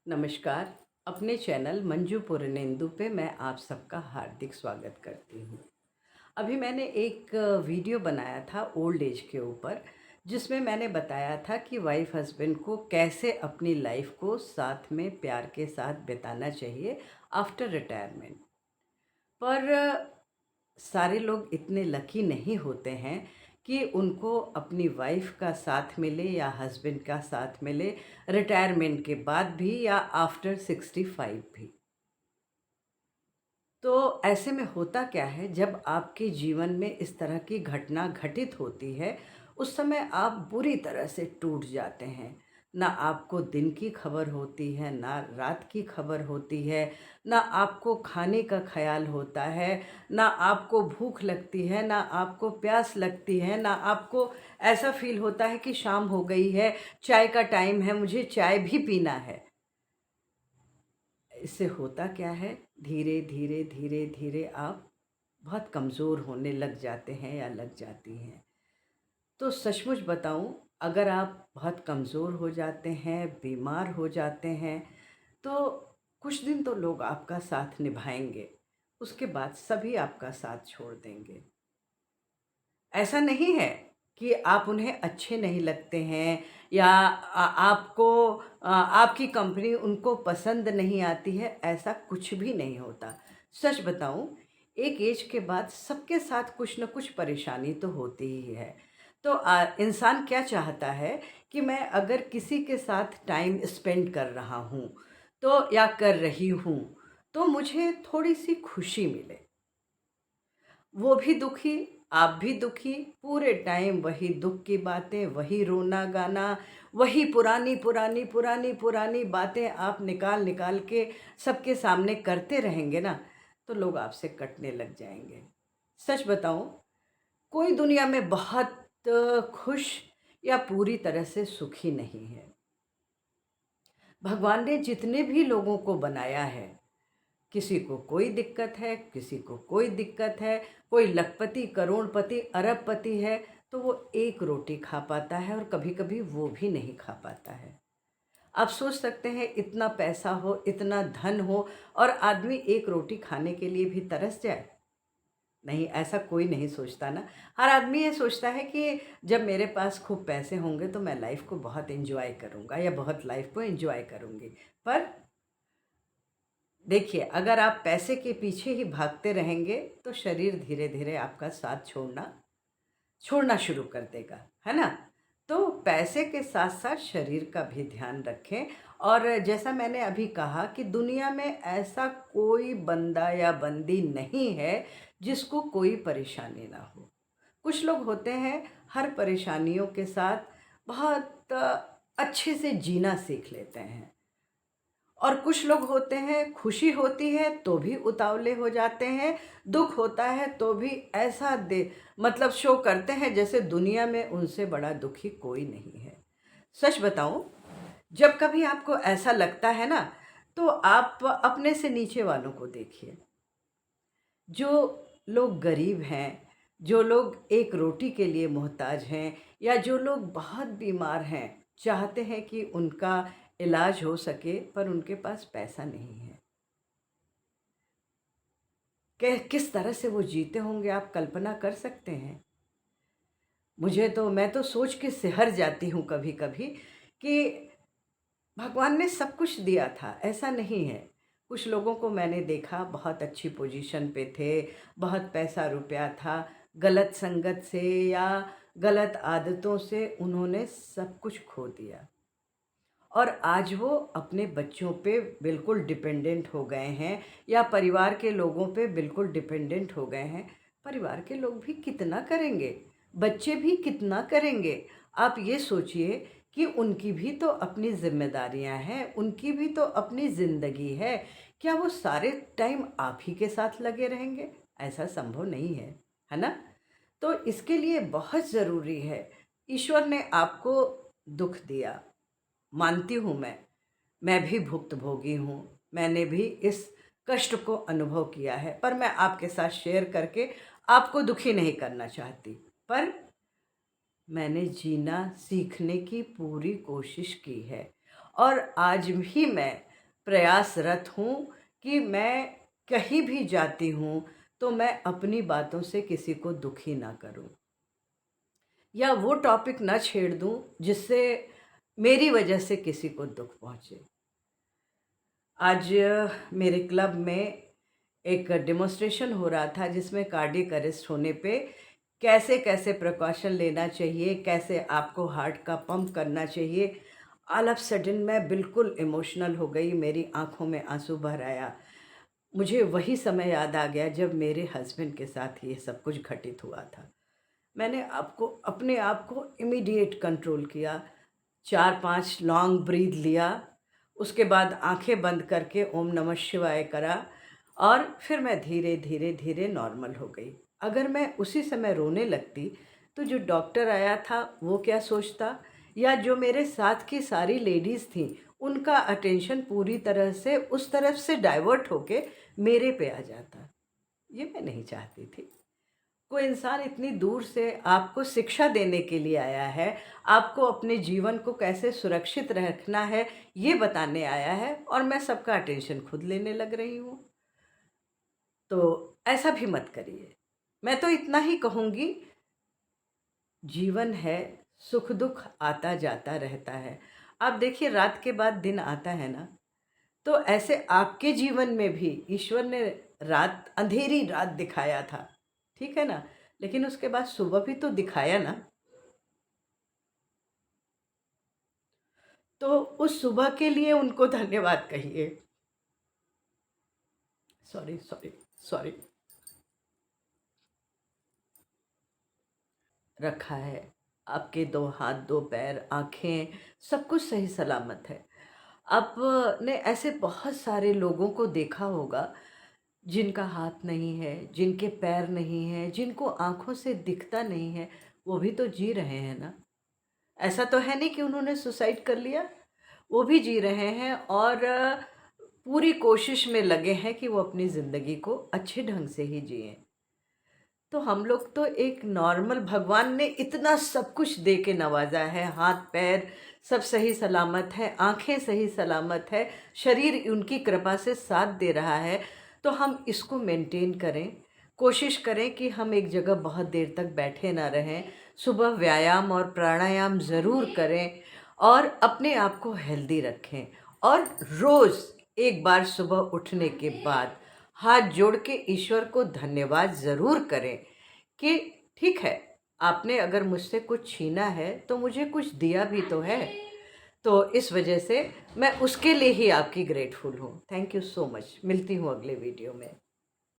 नमस्कार। अपने चैनल मंजू पूर्णेंदु पे मैं आप सबका हार्दिक स्वागत करती हूँ। अभी मैंने एक वीडियो बनाया था ओल्ड एज के ऊपर, जिसमें मैंने बताया था कि वाइफ़ हस्बैंड को कैसे अपनी लाइफ को साथ में प्यार के साथ बिताना चाहिए आफ्टर रिटायरमेंट। पर सारे लोग इतने लकी नहीं होते हैं कि उनको अपनी वाइफ़ का साथ मिले या हस्बैंड का साथ मिले रिटायरमेंट के बाद भी या आफ्टर 65 भी। तो ऐसे में होता क्या है, जब आपके जीवन में इस तरह की घटना घटित होती है, उस समय आप बुरी तरह से टूट जाते हैं। ना आपको दिन की खबर होती है, ना रात की खबर होती है, ना आपको खाने का ख़्याल होता है, ना आपको भूख लगती है, ना आपको प्यास लगती है, ना आपको ऐसा फ़ील होता है कि शाम हो गई है, चाय का टाइम है, मुझे चाय भी पीना है। इससे होता क्या है, धीरे धीरे धीरे धीरे आप बहुत कमज़ोर होने लग जाते हैं या लग जाती हैं। तो सचमुच बताऊं, अगर आप बहुत कमज़ोर हो जाते हैं, बीमार हो जाते हैं, तो कुछ दिन तो लोग आपका साथ निभाएंगे, उसके बाद सभी आपका साथ छोड़ देंगे। ऐसा नहीं है कि आप उन्हें अच्छे नहीं लगते हैं या आपको आपकी कंपनी उनको पसंद नहीं आती है, ऐसा कुछ भी नहीं होता। सच बताऊं, एक एज के बाद सबके साथ कुछ न कुछ परेशानी तो होती ही है। तो इंसान क्या चाहता है कि मैं अगर किसी के साथ टाइम स्पेंड कर रहा हूँ तो या कर रही हूँ, तो मुझे थोड़ी सी खुशी मिले। वो भी दुखी, आप भी दुखी, पूरे टाइम वही दुख की बातें, वही रोना गाना, वही पुरानी पुरानी पुरानी पुरानी बातें आप निकाल निकाल के सबके सामने करते रहेंगे ना, तो लोग आपसे कटने लग जाएंगे। सच बताऊं, कोई दुनिया में बहुत खुश या पूरी तरह से सुखी नहीं है। भगवान ने जितने भी लोगों को बनाया है, किसी को कोई दिक्कत है, किसी को कोई दिक्कत है, कोई लखपति, करोड़पति, अरबपति है, तो वो एक रोटी खा पाता है और कभी-कभी वो भी नहीं खा पाता है। आप सोच सकते हैं, इतना पैसा हो, इतना धन हो और आदमी एक रोटी खाने के लिए भी तरस जाए? नहीं, ऐसा कोई नहीं सोचता ना। हर आदमी ये सोचता है कि जब मेरे पास खूब पैसे होंगे तो मैं लाइफ़ को बहुत एन्जॉय करूँगा या बहुत लाइफ़ को एन्जॉय करूँगी। पर देखिए, अगर आप पैसे के पीछे ही भागते रहेंगे, तो शरीर धीरे-धीरे आपका साथ छोड़ना छोड़ना शुरू कर देगा, है ना? तो पैसे के साथ-साथ शरीर का भी ध्यान रखें। और जैसा मैंने अभी कहा कि दुनिया में ऐसा कोई बंदा या बंदी नहीं है, जिसको कोई परेशानी ना हो। कुछ लोग होते हैं, हर परेशानियों के साथ बहुत अच्छे से जीना सीख लेते हैं। और कुछ लोग होते हैं, खुशी होती है तो भी उतावले हो जाते हैं, दुख होता है तो भी ऐसा दे मतलब शो करते हैं जैसे दुनिया में उनसे बड़ा दुखी कोई नहीं है। सच बताऊं, जब कभी आपको ऐसा लगता है ना, तो आप अपने से नीचे वालों को देखिए। जो लोग गरीब हैं, जो लोग एक रोटी के लिए मोहताज हैं, या जो लोग बहुत बीमार हैं, चाहते हैं कि उनका इलाज हो सके पर उनके पास पैसा नहीं है। किस तरह से वो जीते होंगे, आप कल्पना कर सकते हैं? मैं तो सोच के सिहर जाती हूँ कभी-कभी कि भगवान ने सब कुछ दिया था, ऐसा नहीं है। कुछ लोगों को मैंने देखा, बहुत अच्छी पोजीशन पे थे, बहुत पैसा रुपया था, गलत संगत से या गलत आदतों से उन्होंने सब कुछ खो दिया। और आज वो अपने बच्चों पे बिल्कुल डिपेंडेंट हो गए हैं या परिवार के लोगों पे बिल्कुल डिपेंडेंट हो गए हैं। परिवार के लोग भी कितना करेंगे? बच्चे भी कितना करेंगे? आप ये सोचिए कि उनकी भी तो अपनी ज़िम्मेदारियाँ हैं, उनकी भी तो अपनी ज़िंदगी है। क्या वो सारे टाइम आप ही के साथ लगे रहेंगे? ऐसा संभव नहीं है, है ना? तो इसके लिए बहुत ज़रूरी है, ईश्वर ने आपको दुःख दिया, मानती हूँ मैं भी भुक्तभोगी हूँ, मैंने भी इस कष्ट को अनुभव किया है, पर मैं आपके साथ शेयर करके आपको दुखी नहीं करना चाहती। पर मैंने जीना सीखने की पूरी कोशिश की है और आज भी मैं प्रयासरत हूँ कि मैं कहीं भी जाती हूँ तो मैं अपनी बातों से किसी को दुखी ना करूँ या वो टॉपिक ना छेड़ दूँ जिससे मेरी वजह से किसी को दुख पहुँचे। आज मेरे क्लब में एक डेमोन्स्ट्रेशन हो रहा था जिसमें कार्डियक अरेस्ट होने पे कैसे-कैसे प्रिकॉशन लेना चाहिए, कैसे आपको हार्ट का पंप करना चाहिए। ऑल ऑफ सडन मैं बिल्कुल इमोशनल हो गई, मेरी आँखों में आँसू भर आया। मुझे वही समय याद आ गया जब मेरे हस्बैंड के साथ ये सब कुछ घटित हुआ था। मैंने अपने आप को इमीडिएट कंट्रोल किया, 4-5 लॉन्ग ब्रीथ लिया, उसके बाद आँखें बंद करके ओम नमः शिवाय करा और फिर मैं धीरे-धीरे नॉर्मल हो गई। अगर मैं उसी समय रोने लगती, तो जो डॉक्टर आया था वो क्या सोचता या जो मेरे साथ की सारी लेडीज़ थीं, उनका अटेंशन पूरी तरह से उस तरफ से डाइवर्ट होके मेरे पे आ जाता। ये मैं नहीं चाहती थी। कोई इंसान इतनी दूर से आपको शिक्षा देने के लिए आया है, आपको अपने जीवन को कैसे सुरक्षित रखना है, ये बताने आया है और मैं सबका अटेंशन खुद लेने लग रही हूँ। तो ऐसा भी मत करिए। मैं तो इतना ही कहूँगी, जीवन है, सुख-दुःख आता जाता रहता है। आप देखिए रात के बाद दिन आता है ना, तो ऐसे आपके जीवन में भी ईश्वर ने रात अंधेरी रात दिखाया था, ठीक है ना? लेकिन उसके बाद सुबह भी तो दिखाया ना। तो उस सुबह के लिए उनको धन्यवाद कहिए। Sorry, sorry, sorry. रखा है। आपके 2 हाथ, 2 पैर, आँखें, सब कुछ सही सलामत है। आपने ऐसे बहुत सारे लोगों को देखा होगा जिनका हाथ नहीं है, जिनके पैर नहीं हैं, जिनको आँखों से दिखता नहीं है, वो भी तो जी रहे हैं ना। ऐसा तो है नहीं कि उन्होंने सुसाइड कर लिया, वो भी जी रहे हैं और पूरी कोशिश में लगे हैं कि वो अपनी ज़िंदगी को अच्छे ढंग से ही जिएँ। तो हम लोग तो एक नॉर्मल, भगवान ने इतना सब कुछ दे के नवाज़ा है, हाथ-पैर सब सही सलामत है, आँखें सही सलामत है, शरीर उनकी कृपा से साथ दे रहा है, तो हम इसको मेंटेन करें। कोशिश करें कि हम एक जगह बहुत देर तक बैठे ना रहें, सुबह व्यायाम और प्राणायाम ज़रूर करें और अपने आप को हेल्दी रखें और रोज़ एक बार सुबह उठने के बाद हाथ जोड़ के ईश्वर को धन्यवाद ज़रूर करें कि ठीक है, आपने अगर मुझसे कुछ छीना है तो मुझे कुछ दिया भी तो है। तो इस वजह से मैं उसके लिए ही आपकी ग्रेटफुल हूँ। Thank you so much. मिलती हूँ अगले वीडियो में।